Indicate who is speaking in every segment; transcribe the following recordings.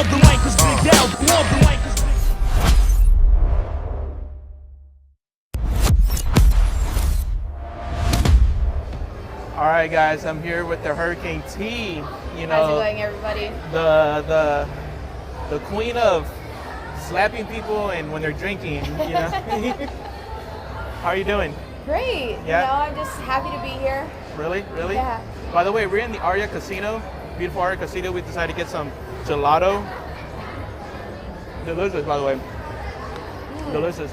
Speaker 1: the mic is big down. The mic is All right, guys, I'm here with the Hurricane T. You know,
Speaker 2: how's it going, everybody?
Speaker 1: The queen of slapping people and when they're drinking. You know, how are you doing?
Speaker 2: Great.
Speaker 1: Yeah?
Speaker 2: You know, I'm just happy to be here.
Speaker 1: Really?
Speaker 2: Yeah.
Speaker 1: By the way, we're in the Aria Casino, beautiful Aria Casino. We decided to get some gelato. Delicious, by the way. Delicious.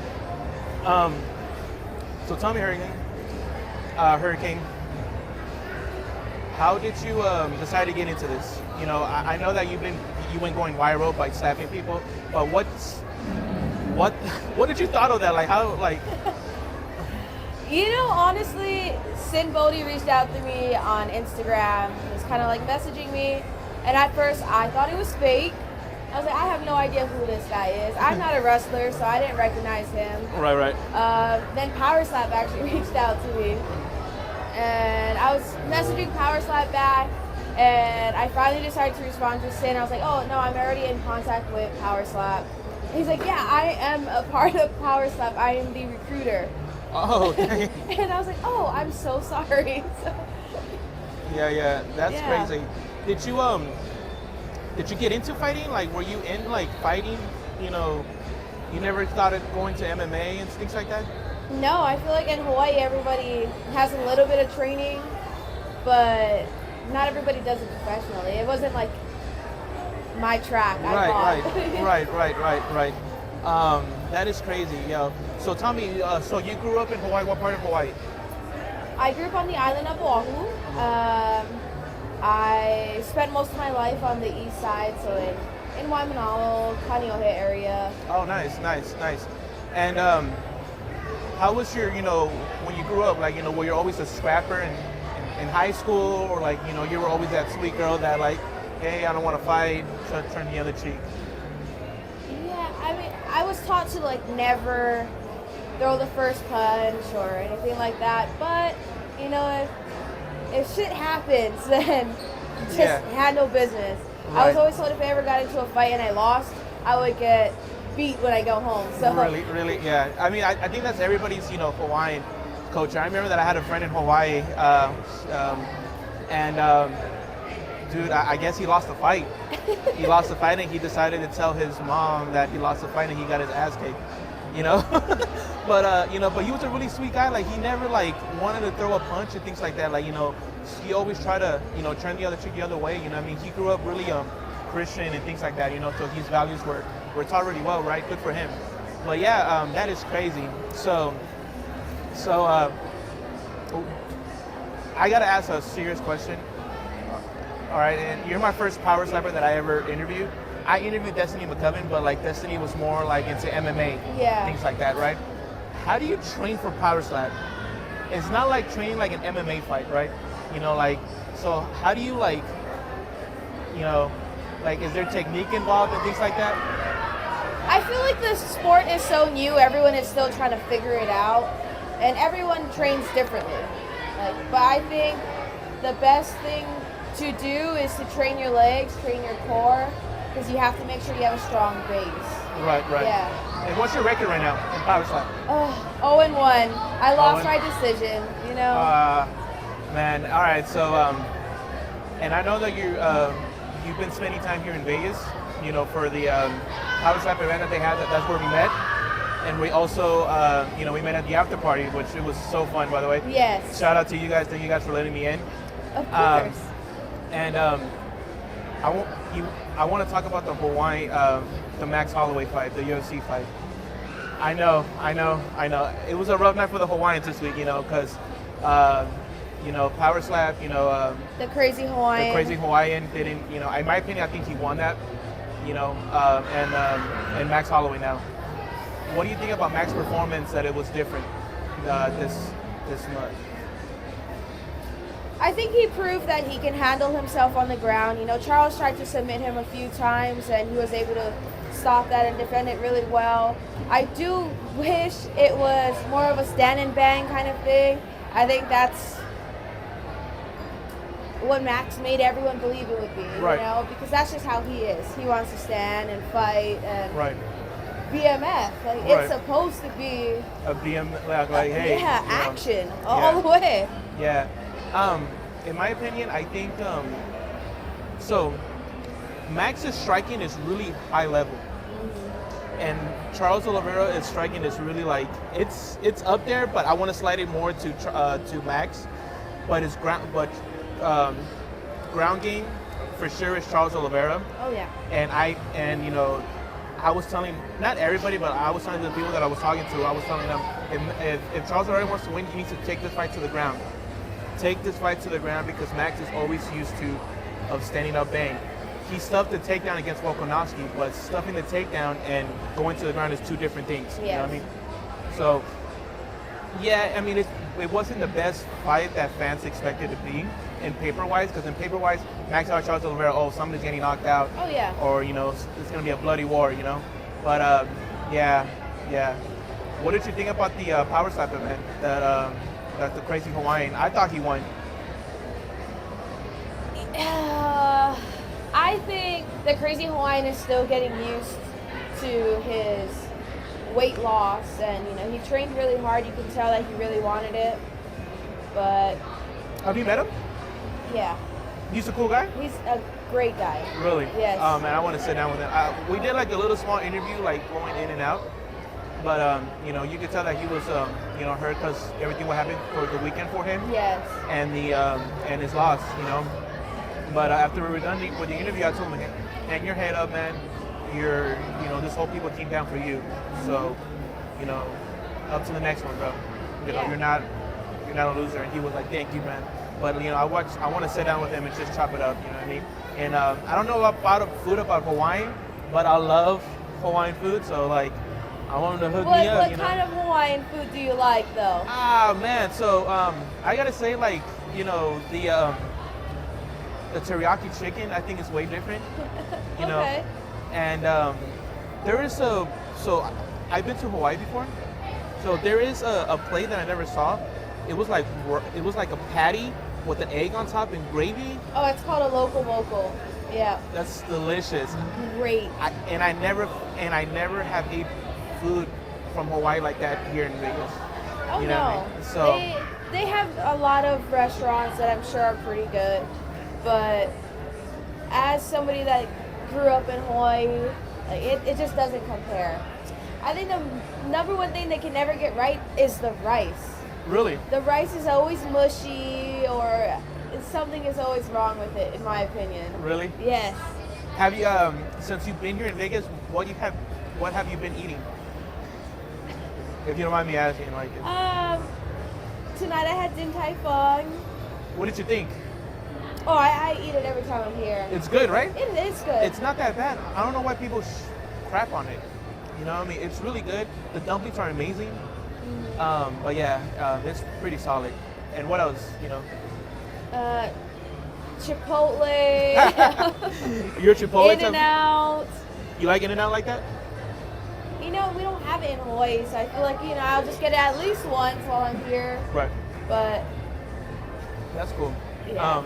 Speaker 1: So tell me, Hurricane, how did you decide to get into this? You know, I know that you went going viral by slapping people, but what did you thought of that? Like how
Speaker 2: You know, honestly, Sin Bodie reached out to me on Instagram. He was kind of like messaging me. And at first, I thought it was fake. I was like, I have no idea who this guy is. I'm not a wrestler, so I didn't recognize him.
Speaker 1: Right.
Speaker 2: Then Power Slap actually reached out to me. And I was messaging Power Slap back. And I finally decided to respond to Sin. I was like, oh, no, I'm already in contact with Power Slap. And he's like, yeah, I am a part of Power Slap. I am the recruiter.
Speaker 1: Oh, okay.
Speaker 2: And I was like, oh, I'm so sorry.
Speaker 1: Yeah, that's
Speaker 2: Yeah.
Speaker 1: crazy. Did you get into fighting? Like, were you in like fighting? You know, you never thought of going to MMA and things like that?
Speaker 2: No, I feel like in Hawaii, everybody has a little bit of training, but not everybody does it professionally. It wasn't like my track. I thought.
Speaker 1: Right. That is crazy, yo. So tell me, so you grew up in Hawaii. What part of Hawaii?
Speaker 2: I grew up on the island of Oahu. I spent most of my life on the east side, so in Waimanalo, Kaneohe area.
Speaker 1: Oh, nice. And how was your, when you grew up, like, were you always a scrapper in high school, or like, you were always that sweet girl that like, hey, I don't want to fight, so turn the other cheek?
Speaker 2: Yeah, I mean, I was taught to like never throw the first punch or anything like that, but if shit happens, then just handle business.
Speaker 1: Right.
Speaker 2: I was always told if I ever got into a fight and I lost, I would get beat when I go home. So
Speaker 1: Really, yeah. I mean, I think that's everybody's, Hawaiian culture. I remember that I had a friend in Hawaii, dude, I guess he lost the fight. He lost the fight, and he decided to tell his mom that he lost the fight, and he got his ass kicked. But he was a really sweet guy. Like, he never like wanted to throw a punch and things like that. Like, he always tried to, turn the other cheek the other way. I mean, he grew up really Christian and things like that. So his values were taught really well, right? Good for him. But yeah, that is crazy. So I gotta ask a serious question. All right, and you're my first power slapper that I ever interviewed. I interviewed Destiny McCubbin, but like Destiny was more like into MMA, things like that, right? How do you train for power slap? It's not like training like an MMA fight, right? So how do you is there technique involved and things like that?
Speaker 2: I feel like this sport is so new, everyone is still trying to figure it out, and everyone trains differently. But I think the best thing to do is to train your legs, train your core, because you have to make sure you have a strong base.
Speaker 1: Right.
Speaker 2: Yeah.
Speaker 1: And what's your record right now in power slap?
Speaker 2: 0-1. I lost my decision,
Speaker 1: Man, all right. So, and I know that you've been spending time here in Vegas, for the power slap event that they had. That's where we met. And we also, we met at the after party, which it was so fun, by the way.
Speaker 2: Yes.
Speaker 1: Shout out to you guys. Thank you guys for letting me in.
Speaker 2: Of course.
Speaker 1: And I want to talk about the Hawaii, the Max Holloway fight, the UFC fight. I know. It was a rough night for the Hawaiians this week, because, Power Slap,
Speaker 2: the crazy Hawaiian.
Speaker 1: The crazy Hawaiian didn't, in my opinion, I think he won that, and Max Holloway now. What do you think about Max's performance, that it was different this month?
Speaker 2: I think he proved that he can handle himself on the ground. Charles tried to submit him a few times, and he was able to stop that and defend it really well. I do wish it was more of a stand and bang kind of thing. I think that's what Max made everyone believe it would be.
Speaker 1: Right.
Speaker 2: You know, because that's just how he is. He wants to stand and fight and
Speaker 1: Right.
Speaker 2: BMF. Like
Speaker 1: Right.
Speaker 2: it's supposed to be
Speaker 1: A BM like hey.
Speaker 2: yeah,
Speaker 1: you know,
Speaker 2: action all
Speaker 1: yeah.
Speaker 2: the way.
Speaker 1: Yeah. In my opinion, I think so Max's striking is really high level. And Charles Oliveira's striking is really like it's up there, but I want to slide it more to Max. But his ground game for sure is Charles Oliveira.
Speaker 2: Oh yeah.
Speaker 1: And you know, I was telling not everybody, but I was telling the people that I was talking to, I was telling them if Charles Oliveira wants to win, he needs to take this fight to the ground. Take this fight to the ground because Max is always used of standing up bang. He stuffed the takedown against Volkanovski, but stuffing the takedown and going to the ground is two different things. You know what I mean? So, yeah, I mean, it wasn't the best fight that fans expected to be in paper-wise, because in paper-wise, Max out Charles Oliveira, oh, somebody's getting knocked out.
Speaker 2: Oh yeah.
Speaker 1: Or, you know, it's going to be a bloody war, you know? But, yeah. What did you think about the power slap event that the crazy Hawaiian? I thought he won.
Speaker 2: I think the crazy Hawaiian is still getting used to his weight loss, and you know he trained really hard. You can tell that he really wanted it. But
Speaker 1: have you met him?
Speaker 2: Yeah.
Speaker 1: He's a cool guy.
Speaker 2: He's a great guy.
Speaker 1: Really?
Speaker 2: Yes.
Speaker 1: And I want to sit down with him. We did like a little small interview, like going in and out. But you know, you could tell that he was you know hurt because everything what happened for the weekend for him.
Speaker 2: Yes.
Speaker 1: And the and his loss, you know. But after we were done with the interview, I told him, hang your head up, man. You know, this whole people came down for you. So, you know, up to the next one, bro. You know, you're not a loser. And he was like, thank you, man. But, you know, I want to sit down with him and just chop it up, you know what I mean? And I don't know about food about Hawaiian, but I love Hawaiian food. So, like, I want him to hook me up,
Speaker 2: What
Speaker 1: you know?
Speaker 2: kind of Hawaiian food do you like, though?
Speaker 1: Man. So, I got to say, like, you know, the teriyaki chicken, I think is way different, you know.
Speaker 2: Okay.
Speaker 1: And there is so I've been to Hawaii before. So there is a plate that I never saw. It was like a patty with an egg on top and gravy.
Speaker 2: Oh, it's called a local moco. Yeah.
Speaker 1: That's delicious.
Speaker 2: Great.
Speaker 1: I never have ate food from Hawaii like that here in Vegas.
Speaker 2: Oh
Speaker 1: you know
Speaker 2: no.
Speaker 1: what I mean? So
Speaker 2: They have a lot of restaurants that I'm sure are pretty good. But as somebody that grew up in Hawaii, like it just doesn't compare. I think the number one thing they can never get right is the rice.
Speaker 1: really,
Speaker 2: The rice is always mushy, or something is always wrong with it, in my opinion.
Speaker 1: really.
Speaker 2: Yes.
Speaker 1: Have you since you've been here in Vegas, what have you been eating? If you don't mind me asking, like.
Speaker 2: Tonight I had Din Tai Fung.
Speaker 1: What did you think?
Speaker 2: Oh, I eat it every time I'm here.
Speaker 1: It's good, right?
Speaker 2: It is good.
Speaker 1: It's not that bad. I don't know why people crap on it. You know what I mean? It's really good. The dumplings are amazing. But yeah, it's pretty solid. And what else, you know?
Speaker 2: Chipotle.
Speaker 1: Your Chipotle?
Speaker 2: In-N-Out.
Speaker 1: You like In-N-Out like that?
Speaker 2: You know, we don't have it in Hawaii, so I feel like, you know, I'll just get it at least once while I'm here.
Speaker 1: Right.
Speaker 2: But
Speaker 1: That's cool.
Speaker 2: yeah.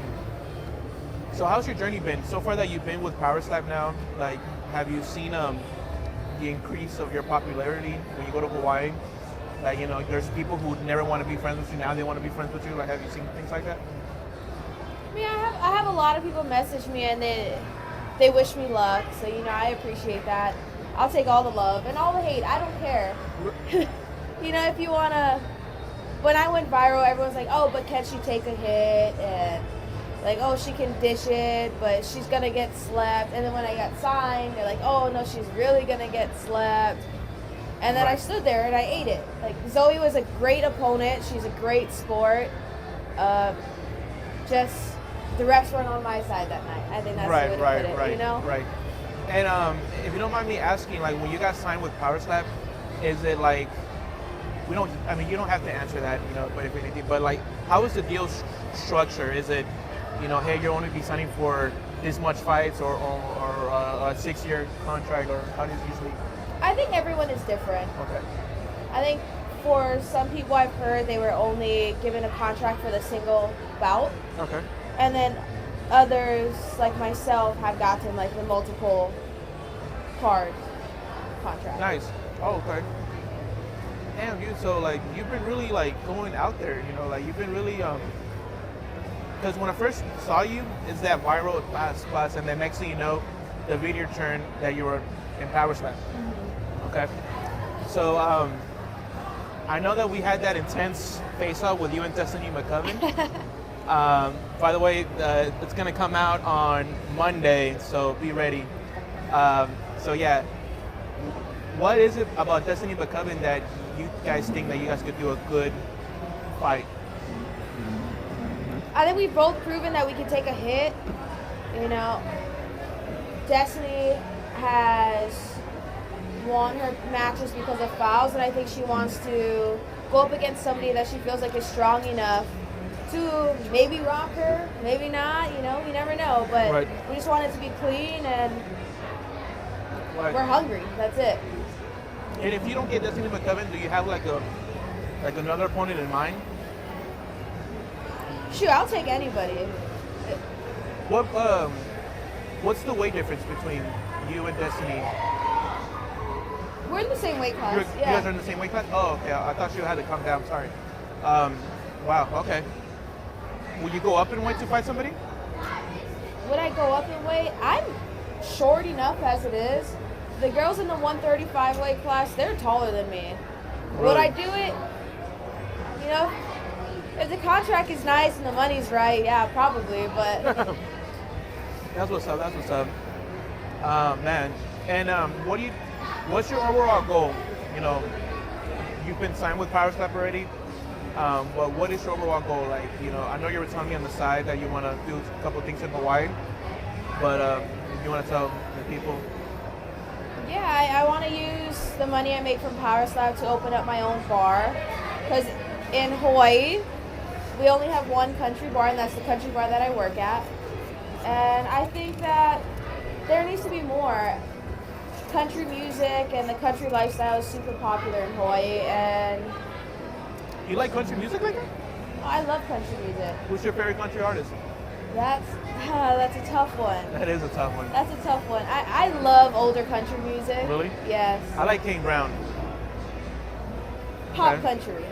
Speaker 1: So how's your journey been? So far that you've been with Power Slap now, like, have you seen the increase of your popularity when you go to Hawaii? Like, you know, there's people who never want to be friends with you, now they want to be friends with you. Like, have you seen things like that?
Speaker 2: I mean, I have a lot of people message me and they wish me luck, so, you know, I appreciate that. I'll take all the love and all the hate. I don't care. You know, if you want to... When I went viral, everyone's like, oh, but can she take a hit? And like, oh, she can dish it, but she's going to get slapped. And then when I got signed, they're like, oh, no, she's really going to get slapped. And then I stood there and I ate it. Like, Zoe was a great opponent. She's a great sport. Just the refs weren't on my side that night. I think that's the way to put it, you know?
Speaker 1: Right. And if you don't mind me asking, like, when you got signed with Power Slap, is it like, you don't have to answer that, you know, but if anything, but like, how is the deal structure? Is it, you know, hey, you'll only be signing for this much fights or a 6-year contract, or how does it usually?
Speaker 2: I think everyone is different.
Speaker 1: Okay.
Speaker 2: I think for some people I've heard they were only given a contract for the single bout.
Speaker 1: Okay.
Speaker 2: and then others like myself have gotten like the multiple card contract.
Speaker 1: Nice. Oh, okay. Damn, dude. So like, you've been really like going out there. You know, like you've been really Because when I first saw you, it's that viral class, and then next thing you know, the video turned that you were in Power Slam. Okay. So I know that we had that intense face-off with you and Destiny McCubbin. By the way, it's gonna come out on Monday, so be ready. So yeah, what is it about Destiny McCubbin that you guys think that you guys could do a good fight?
Speaker 2: I think we've both proven that we can take a hit. You know, Destiny has won her matches because of fouls, and I think she wants to go up against somebody that she feels like is strong enough to maybe rock her, maybe not. You know, we never know. But
Speaker 1: Right.
Speaker 2: we just want it to be clean, and
Speaker 1: Right.
Speaker 2: we're hungry. That's it.
Speaker 1: And if you don't get Destiny McCubbin, do you have like another opponent in mind?
Speaker 2: Shoot, I'll take anybody.
Speaker 1: What's the weight difference between you and Destiny?
Speaker 2: We're in the same weight class.
Speaker 1: You guys are in the same weight class? Oh, okay. I thought you had to come down. Sorry. Wow. Okay. Will you go up in weight to fight somebody?
Speaker 2: Would I go up in weight? I'm short enough as it is. The girls in the 135 weight class, they're taller than me. Would
Speaker 1: Really?
Speaker 2: I do it? You know, if the contract is nice and the money's right, yeah, probably. But
Speaker 1: That's what's up. That's what's up. Man. And what's your overall goal? You know, you've been signed with Power Slap already. But what is your overall goal? Like, you know, I know you were telling me on the side that you want to do a couple things in Hawaii. But if you want to tell the people.
Speaker 2: yeah, I want to use the money I make from Power Slap to open up my own bar. Because in Hawaii, we only have one country bar, and that's the country bar that I work at. And I think that there needs to be more. Country music and the country lifestyle is super popular in Hawaii, and
Speaker 1: You like country music like that?
Speaker 2: I love country music.
Speaker 1: Who's your favorite country artist?
Speaker 2: That's a tough one.
Speaker 1: That is a tough one.
Speaker 2: That's a tough one. I love older country music.
Speaker 1: Really?
Speaker 2: Yes.
Speaker 1: I like King Brown.
Speaker 2: Pop
Speaker 1: Okay.
Speaker 2: country.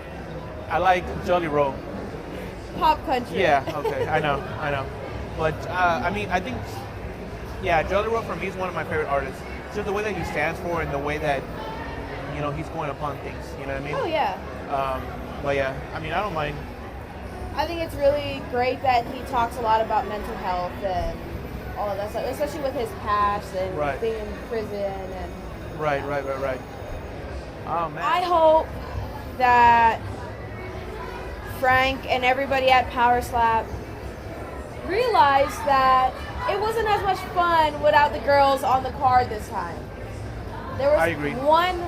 Speaker 1: I like Jelly Roll.
Speaker 2: Pop country.
Speaker 1: Yeah, okay, I know. But, I mean, I think, yeah, Jelly Roll for me is one of my favorite artists. Just the way that he stands for and the way that, you know, he's going upon things, you know what I mean?
Speaker 2: Oh yeah.
Speaker 1: But yeah, I mean, I don't mind.
Speaker 2: I think it's really great that he talks a lot about mental health and all of that stuff, especially with his past and
Speaker 1: Right.
Speaker 2: being in prison and.
Speaker 1: Right. Oh, man.
Speaker 2: I hope that Frank and everybody at Power Slap realized that it wasn't as much fun without the girls on the card this time. There was
Speaker 1: I agree.
Speaker 2: one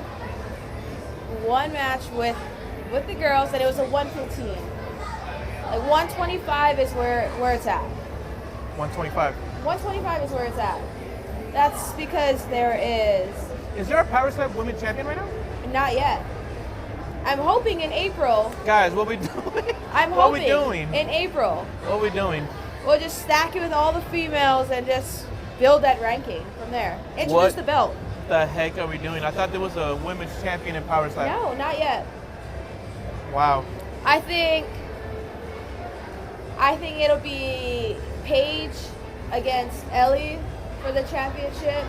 Speaker 2: match with the girls, and it was a 115. Like 125 is where it's at.
Speaker 1: 125.
Speaker 2: 125 is where it's at. That's because there is
Speaker 1: Is there a Power Slap women champion right now?
Speaker 2: not yet. I'm hoping in April.
Speaker 1: Guys, what we doing?
Speaker 2: I'm
Speaker 1: What
Speaker 2: hoping
Speaker 1: we doing?
Speaker 2: in April.
Speaker 1: What we doing?
Speaker 2: We'll just stack it with all the females and just build that ranking from there. Introduce
Speaker 1: What?
Speaker 2: the belt.
Speaker 1: The heck are we doing? I thought there was a women's champion in Power Slap.
Speaker 2: No, not yet.
Speaker 1: Wow.
Speaker 2: I think it'll be Paige against Ellie for the championship,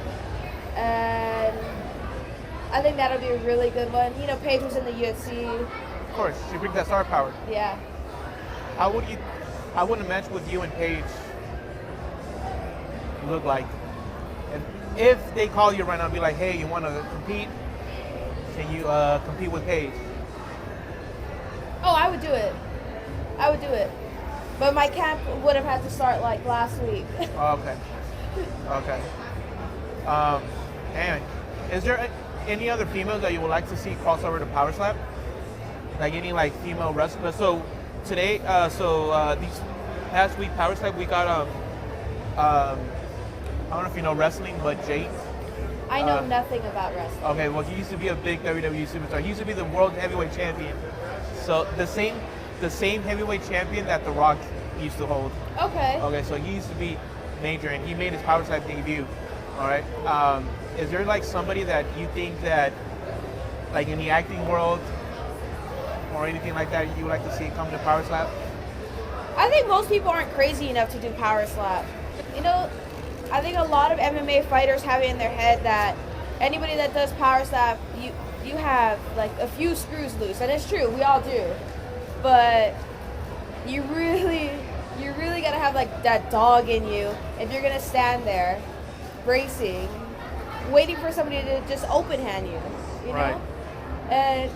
Speaker 2: and I think that'll be a really good one. You know, Paige was in the UFC.
Speaker 1: Of course, she brings that star power.
Speaker 2: Yeah.
Speaker 1: How would a match with you and Paige look like? And if they call you right now and be like, hey, you want to compete? Can you compete with Paige?
Speaker 2: Oh, I would do it. But my camp would have had to start like last week.
Speaker 1: Oh, okay. And is there any other females that you would like to see cross over to Power Slap? Like any like female wrestlers? So today, these past week Power Slap we got I don't know if you know wrestling, but Jake.
Speaker 2: I know nothing about wrestling.
Speaker 1: Okay, well he used to be a big WWE superstar. He used to be the world heavyweight champion. So the same heavyweight champion that The Rock used to hold.
Speaker 2: Okay.
Speaker 1: Okay, so he used to be major, and he made his power slap debut. All right. Is there like somebody that you think that, like in the acting world or anything like that, you would like to see come to power slap?
Speaker 2: I think most people aren't crazy enough to do power slap. You know, I think a lot of MMA fighters have it in their head that anybody that does power slap, you have like a few screws loose, and it's true, we all do. But you really gotta have like that dog in you if you're gonna stand there, bracing, waiting for somebody to just open hand you know?
Speaker 1: Right.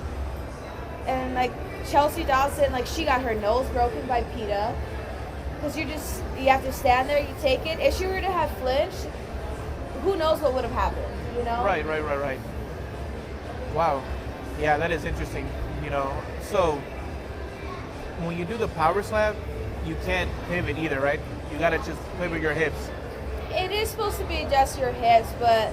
Speaker 2: And like Chelsea Dawson, like she got her nose broken by PETA. Because you have to stand there, you take it. If she were to have flinched, who knows what would have happened, you know?
Speaker 1: Right. Wow. Yeah, that is interesting, you know. So, when you do the power slap, you can't pivot either, right? You gotta just pivot your hips.
Speaker 2: It is supposed to be just your hips, but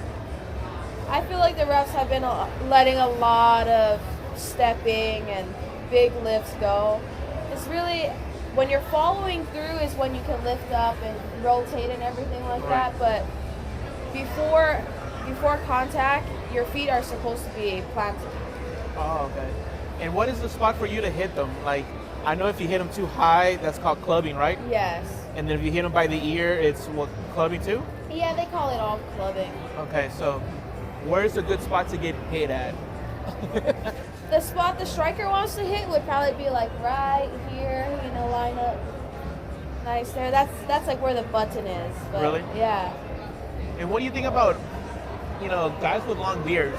Speaker 2: I feel like the refs have been letting a lot of stepping and big lifts go. It's really, when you're following through is when you can lift up and rotate and everything like that, but before contact, your feet are supposed to be planted.
Speaker 1: Oh, okay. And what is the spot for you to hit them? Like, I know if you hit them too high, that's called clubbing, right?
Speaker 2: Yes.
Speaker 1: And then if you hit them by the ear, it's what, clubbing too?
Speaker 2: Yeah, they call it all clubbing.
Speaker 1: Okay, so where's a good spot to get hit at?
Speaker 2: The spot the striker wants to hit would probably be like right here, you know, line up nice there. That's like where the button is. But
Speaker 1: Really?
Speaker 2: Yeah.
Speaker 1: And what do you think about, you know, guys with long beards?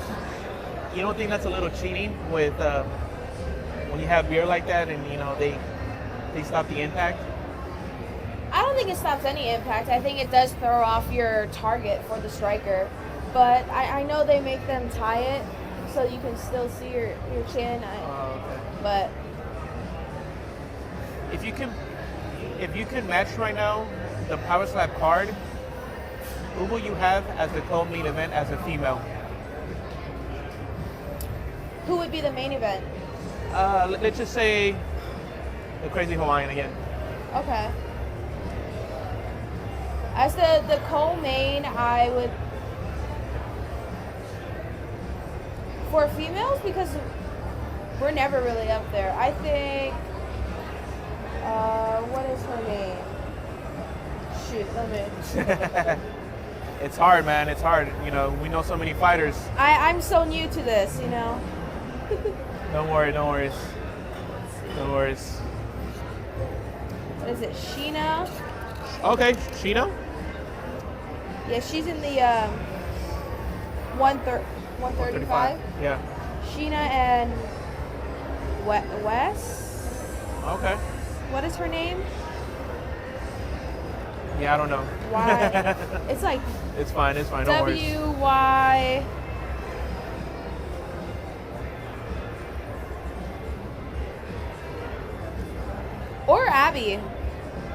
Speaker 1: You don't think that's a little cheating with when you have beard like that and, you know, they stop the impact?
Speaker 2: I don't think it stops any impact. I think it does throw off your target for the striker. But I know they make them tie it so you can still see your chin.
Speaker 1: Okay.
Speaker 2: But
Speaker 1: If you can match right now the power slap card, who will you have as the co-main event as a female?
Speaker 2: who would be the main event?
Speaker 1: Let's just say the Crazy Hawaiian again.
Speaker 2: Okay. As the co-main, I would, for females, because we're never really up there. I think, what is her name? Shoot, let me.
Speaker 1: It's hard, man. It's hard. You know, we know so many fighters.
Speaker 2: I'm so new to this, you know.
Speaker 1: Don't worry, no worries. No worries.
Speaker 2: What is it, Sheena?
Speaker 1: Okay, Sheena?
Speaker 2: Yeah, she's in the 135.
Speaker 1: Yeah.
Speaker 2: Sheena and Wes?
Speaker 1: Okay.
Speaker 2: What is her name?
Speaker 1: Yeah, I don't know.
Speaker 2: Y. It's like
Speaker 1: It's fine, no worries.
Speaker 2: W-Y. Or Abby.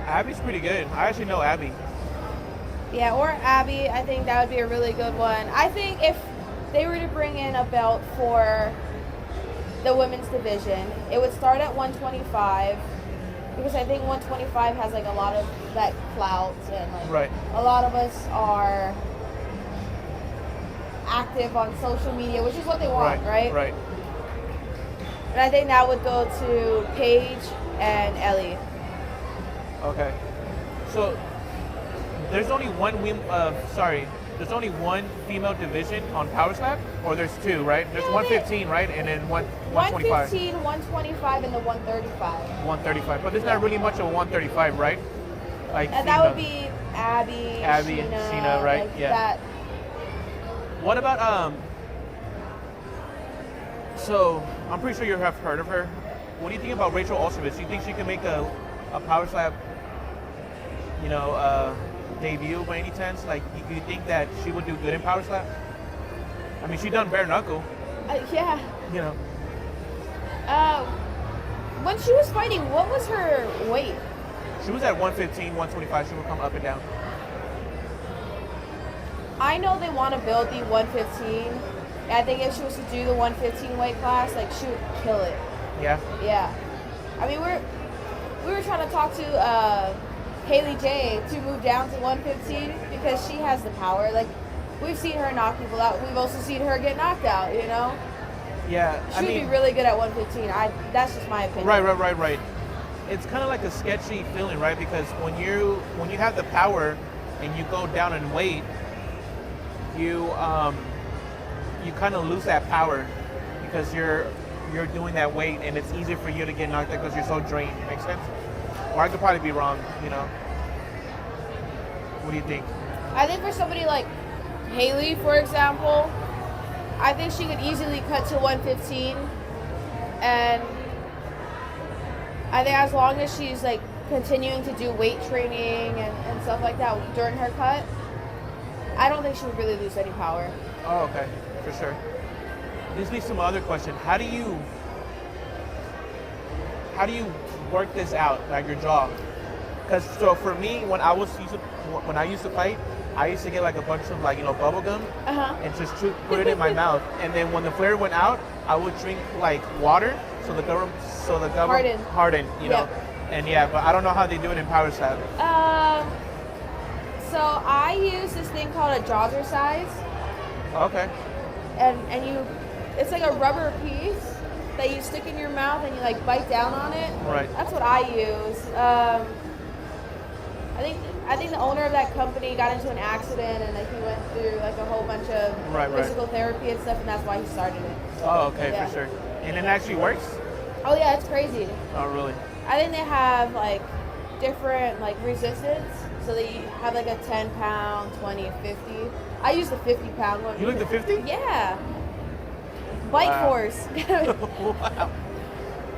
Speaker 1: Abby's pretty good. I actually know Abby.
Speaker 2: Yeah, or Abby. I think that would be a really good one. I think if they were to bring in a belt for the women's division, it would start at 125. Because I think 125 has like a lot of that clout, and like
Speaker 1: Right.
Speaker 2: a lot of us are active on social media, which is what they want, right?
Speaker 1: Right.
Speaker 2: And I think that would go to Paige and Ellie.
Speaker 1: Okay. So there's only there's only one female division on power slap, or there's two, right? There's
Speaker 2: Yeah,
Speaker 1: 115, right, and then 125.
Speaker 2: 115, 125, and the 135.
Speaker 1: 135, but there's not really much of 135, right? Like
Speaker 2: And that would be Abby,
Speaker 1: and Sheena, right?
Speaker 2: like
Speaker 1: Yeah.
Speaker 2: that.
Speaker 1: What about So I'm pretty sure you have heard of her. What do you think about Rachel Olszewicz? Do you think she can make a power slap, debut by any chance? Like, do you think that she would do good in power slap? I mean, she done bare knuckle,
Speaker 2: Yeah.
Speaker 1: you know.
Speaker 2: When she was fighting, what was her weight?
Speaker 1: She was at 115, 125. She would come up and down.
Speaker 2: I know they want to build the 115. I think if she was to do the 115 weight class, like she would kill it.
Speaker 1: Yeah.
Speaker 2: Yeah. I mean, we were trying to talk to Haley J to move down to 115 because she has the power. Like, we've seen her knock people out. We've also seen her get knocked out, you know?
Speaker 1: Yeah,
Speaker 2: She would be really good at 115. That's just my opinion.
Speaker 1: Right. It's kind of like a sketchy feeling, right? Because when you have the power and you go down in weight, you kind of lose that power because you're doing that weight and it's easy for you to get knocked out because you're so drained. Makes sense? Or I could probably be wrong, you know? What do you think?
Speaker 2: I think for somebody like Haley, for example, I think she could easily cut to 115, and I think as long as she's like continuing to do weight training and stuff like that during her cut, I don't think she would really lose any power.
Speaker 1: Oh, okay, for sure. This leads to my other question. How do you work this out, like your jaw? Because so for me, when I used to fight, I used to get like a bunch of like bubble gum and just put it in my mouth, and then when the flavor went out, I would drink like water so the gum harden, you know. And yeah, but I don't know how they do it in power slap.
Speaker 2: So I use this thing called a jazzercise.
Speaker 1: Okay.
Speaker 2: And it's like a rubber piece that you stick in your mouth and you like bite down on it.
Speaker 1: Right.
Speaker 2: That's what I use. I think the owner of that company got into an accident and like he went through like a whole bunch of physical therapy and stuff, and that's why he started it.
Speaker 1: Oh, okay, for sure. And it actually works?
Speaker 2: Oh yeah, it's crazy.
Speaker 1: Oh, really?
Speaker 2: I think they have like different like resistance. So they have like a 10 pound, 20, 50. I use the 50 pound one.
Speaker 1: You like the 50?
Speaker 2: Yeah. Bite force.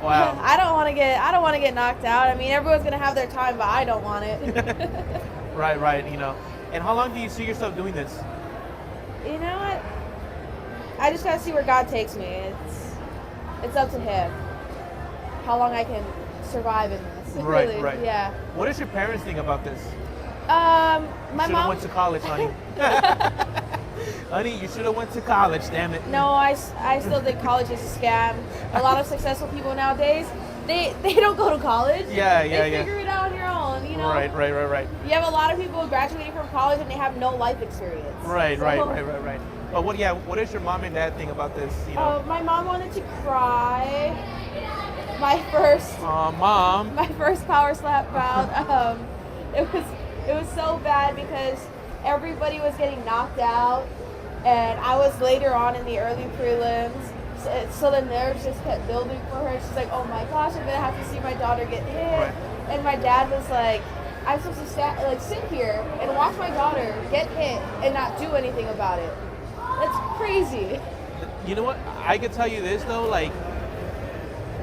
Speaker 1: Wow.
Speaker 2: I don't want to get knocked out. I mean, everyone's gonna have their time, but I don't want it.
Speaker 1: Right. And how long do you see yourself doing this?
Speaker 2: You know what? I just gotta see where God takes me. It's up to Him. How long I can survive in this.
Speaker 1: Right.
Speaker 2: Yeah.
Speaker 1: What does your parents think about this?
Speaker 2: My
Speaker 1: mom
Speaker 2: mom
Speaker 1: went to college, honey. Honey, you should have went to college, damn it.
Speaker 2: No, I still think college is a scam. A lot of successful people nowadays, they don't go to college.
Speaker 1: Yeah.
Speaker 2: They figure it out on your own, you know?
Speaker 1: Right.
Speaker 2: You have a lot of people graduating from college and they have no life experience.
Speaker 1: Right. But what does your mom and dad think about this, you know?
Speaker 2: My mom wanted to cry. My first power slap bout. It was so bad because everybody was getting knocked out, and I was later on in the early prelims, so the nerves just kept building for her. She's like, oh my gosh, I'm gonna have to see my daughter get hit.
Speaker 1: Right.
Speaker 2: And my dad was like, I'm supposed to sit here and watch my daughter get hit and not do anything about it. That's crazy.
Speaker 1: You know what? I could tell you this though, like,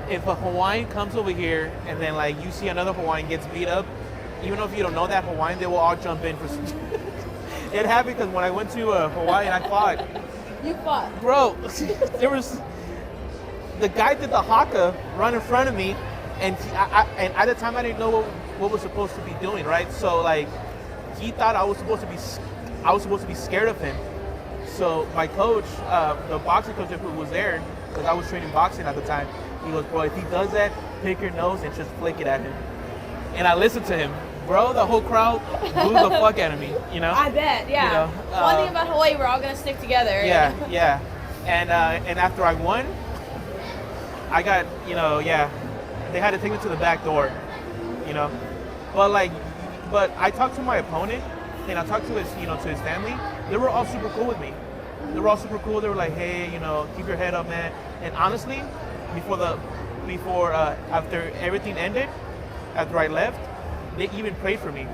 Speaker 1: if a Hawaiian comes over here and then like you see another Hawaiian gets beat up, even though if you don't know that Hawaiian, they will all jump in for. It happened because when I went to Hawaii and I fought.
Speaker 2: You fought?
Speaker 1: Bro, there was the guy did the haka run in front of me, and and at the time I didn't know what was supposed to be doing, right? So like he thought I was supposed to be scared of him. So my coach, the boxing coach who was there, because I was training boxing at the time, he goes, bro, if he does that, pick your nose and just flick it at him. And I listened to him. Bro, the whole crowd blew the fuck out of me, you know?
Speaker 2: I bet, yeah.
Speaker 1: You know,
Speaker 2: one thing about Hawaii, we're all going to stick together.
Speaker 1: Yeah. And after I won, I got, they had to take me to the back door, you know? But I talked to my opponent, and I talked to his family. They were all super cool with me. They were all super cool. They were like, hey, keep your head up, man. And honestly, after everything ended, after I left, they even prayed for me.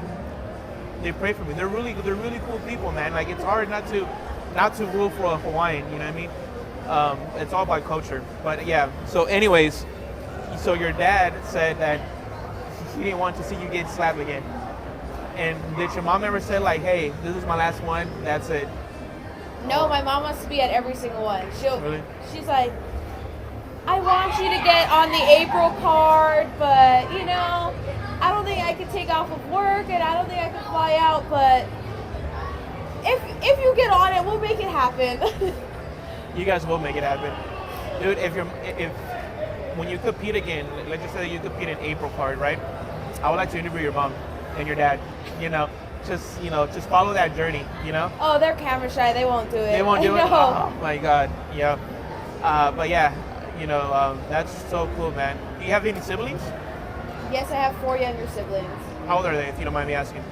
Speaker 1: They prayed for me. They're really cool people, man. Like, it's hard not to rule for a Hawaiian. You know what I mean? It's all about culture. But yeah. So, anyways, so your dad said that he didn't want to see you get slapped again. And did your mom ever say like, "Hey, this is my last one. That's it"?
Speaker 2: No, my mom wants to be at every single one.
Speaker 1: Really?
Speaker 2: She's like, I want you to get on the April card, but I don't think I could take off of work, and I don't think I could fly out. But if you get on it, we'll make it happen.
Speaker 1: You guys will make it happen, dude. If when you compete again, let's just say you compete in April card, right? I would like to interview your mom and your dad. Just follow that journey.
Speaker 2: Oh, they're camera shy. They won't do it.
Speaker 1: They won't do it.
Speaker 2: No.
Speaker 1: Oh my God. Yeah. But yeah, that's so cool, man. Do you have any siblings?
Speaker 2: Yes, I have 4 younger siblings.
Speaker 1: How old are they, if you don't mind me asking?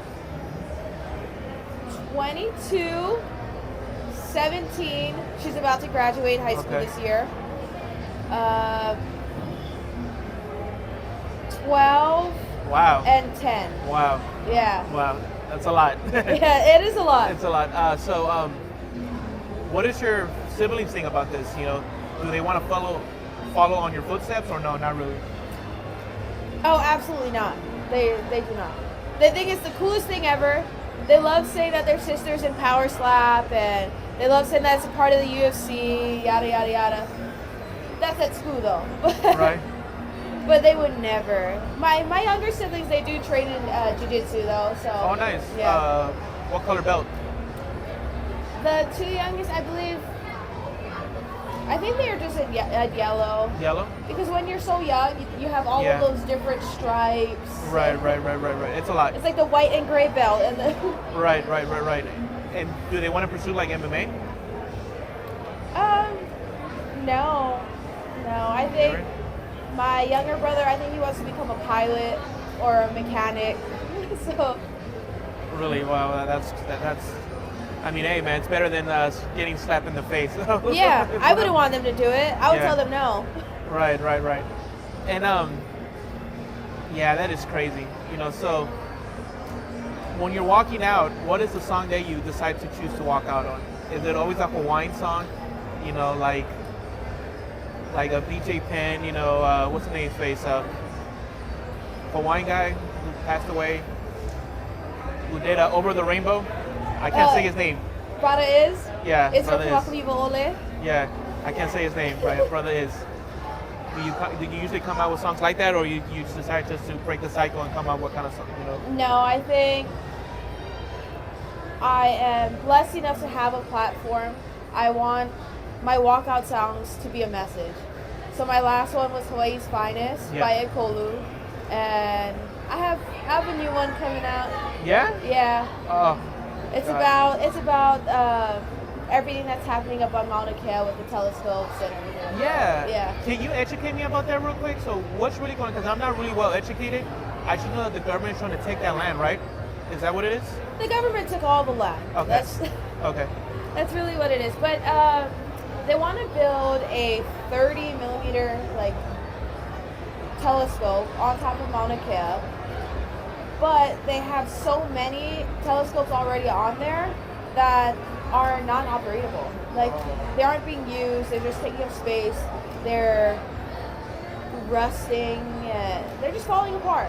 Speaker 2: 22, 17. She's about to graduate high school
Speaker 1: Okay.
Speaker 2: this year. 12
Speaker 1: Wow.
Speaker 2: and 10.
Speaker 1: Wow.
Speaker 2: Yeah.
Speaker 1: Wow. That's a lot.
Speaker 2: Yeah, it is a lot.
Speaker 1: It's a lot. What is your siblings think about this? Do they want to follow on your footsteps or no? Not really.
Speaker 2: Oh, absolutely not. They do not. They think it's the coolest thing ever. They love saying that they're sisters in Power Slap, and they love saying that it's a part of the UFC, yada, yada, yada. That's at school, though.
Speaker 1: Right.
Speaker 2: But they would never. My younger siblings, they do train in jiu-jitsu, though. So.
Speaker 1: Oh, nice.
Speaker 2: Yeah.
Speaker 1: What color belt?
Speaker 2: The 2 youngest, I think they are just at yellow.
Speaker 1: Yellow?
Speaker 2: Because when you're so young, you have all
Speaker 1: Yeah.
Speaker 2: of those different stripes.
Speaker 1: Right. It's a lot.
Speaker 2: It's like the white and gray belt. And the
Speaker 1: Right. And do they want to pursue like MMA?
Speaker 2: No. I think my younger brother, I think he wants to become a pilot or a mechanic. So.
Speaker 1: Really? Wow. That's. I mean, hey, man, it's better than getting slapped in the face.
Speaker 2: Yeah, I wouldn't want them to do it. I would
Speaker 1: Yeah.
Speaker 2: tell them no.
Speaker 1: Right. And yeah, that is crazy. So when you're walking out, what is the song that you decide to choose to walk out on? Is it always a Hawaiian song? Like a BJ Penn, what's the name's face? Hawaiian guy who passed away, who did Over the Rainbow. I can't say his name.
Speaker 2: Brother is?
Speaker 1: Yeah,
Speaker 2: It's
Speaker 1: Brother Is.
Speaker 2: Ole.
Speaker 1: Yeah, I can't say his name, right? Brother Is. Do you usually come out with songs like that, or you decide just to break the cycle and come out with kind of song,
Speaker 2: No, I think I am blessed enough to have a platform. I want my walkout songs to be a message. So my last one was Hawaii's Finest by Ekolu, and I have a new one coming out.
Speaker 1: Yeah?
Speaker 2: Yeah.
Speaker 1: Oh.
Speaker 2: It's
Speaker 1: God.
Speaker 2: about everything that's happening up on Mauna Kea with the telescopes and everything like that. Yeah.
Speaker 1: Can you educate me about that real quick? So what's really going on? Because I'm not really well educated. I should know that the government is trying to take that land, right? Is that what it is?
Speaker 2: The government took all the land.
Speaker 1: Okay. Okay.
Speaker 2: That's really what it is. But they want to build a 30 millimeter telescope on top of Mauna Kea. But they have so many telescopes already on there that are non-operatable. They aren't being used. They're just taking up space. They're rusting. And they're just falling apart.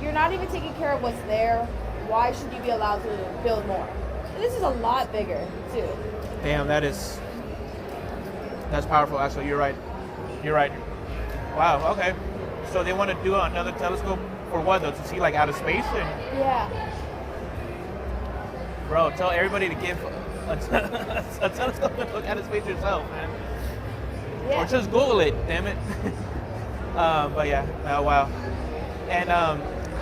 Speaker 2: You're not even taking care of what's there, why should you be allowed to build more? And this is a lot bigger too.
Speaker 1: Damn, that's powerful. Actually, you're right. Wow. Okay. So they want to do another telescope. For what though? To see outer space?
Speaker 2: Yeah.
Speaker 1: Bro, tell everybody to give a telescope and look at space yourself, man.
Speaker 2: Yeah.
Speaker 1: Or just Google it, damn it. But yeah, wow. And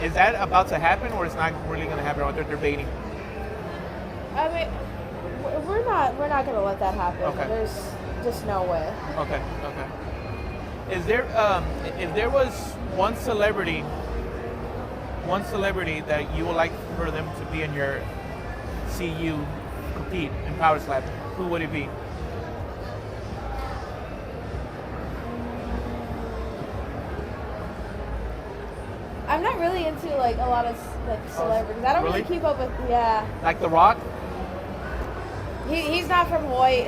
Speaker 1: is that about to happen, or it's not really going to happen, or they're debating?
Speaker 2: I mean, we're not gonna let that happen.
Speaker 1: Okay.
Speaker 2: There's just no way.
Speaker 1: Okay. Is there if there was one celebrity that you would like for them to be in your CU compete in Power Slap, who would it be?
Speaker 2: I'm not really into a lot of celebrities. I don't really keep up with. Yeah.
Speaker 1: Like The Rock?
Speaker 2: He's not from Hawaii.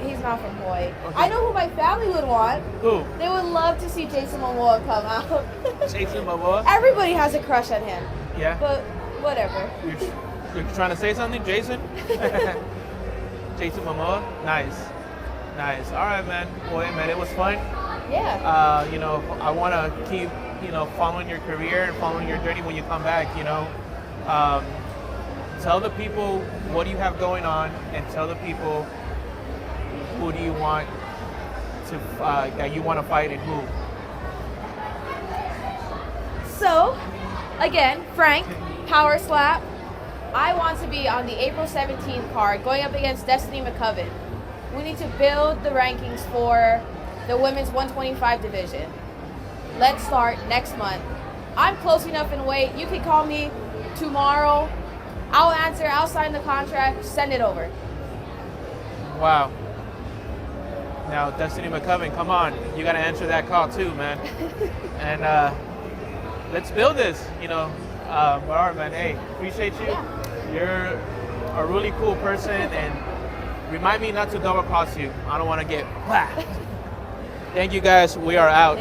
Speaker 2: He's not from Hawaii.
Speaker 1: Okay.
Speaker 2: I know who my family would want.
Speaker 1: Who?
Speaker 2: They would love to see Jason Momoa come out.
Speaker 1: Jason Momoa?
Speaker 2: Everybody has a crush on him.
Speaker 1: Yeah.
Speaker 2: But whatever.
Speaker 1: You're trying to say something, Jason? Jason Momoa? Nice. All right, man. Boy, man, it was fun.
Speaker 2: Yeah.
Speaker 1: I want to keep, following your career and following your journey when you come back, Tell the people what do you have going on, and tell the people who do you want that you want to fight and who.
Speaker 2: So, again, Frank, Power Slap. I want to be on the April 17th card going up against Destiny McCoven. We need to build the rankings for the women's 125 division. Let's start next month. I'm close enough in weight. You can call me tomorrow. I'll answer. I'll sign the contract. Send it over.
Speaker 1: Wow. Now, Destiny McCoven, come on. You got to answer that call too, man. And let's build this, you know. But all right, man. Hey, appreciate you.
Speaker 2: Yeah.
Speaker 1: You're a really cool person, and remind me not to double cross you. I don't want to get whacked. Thank you, guys. We are out.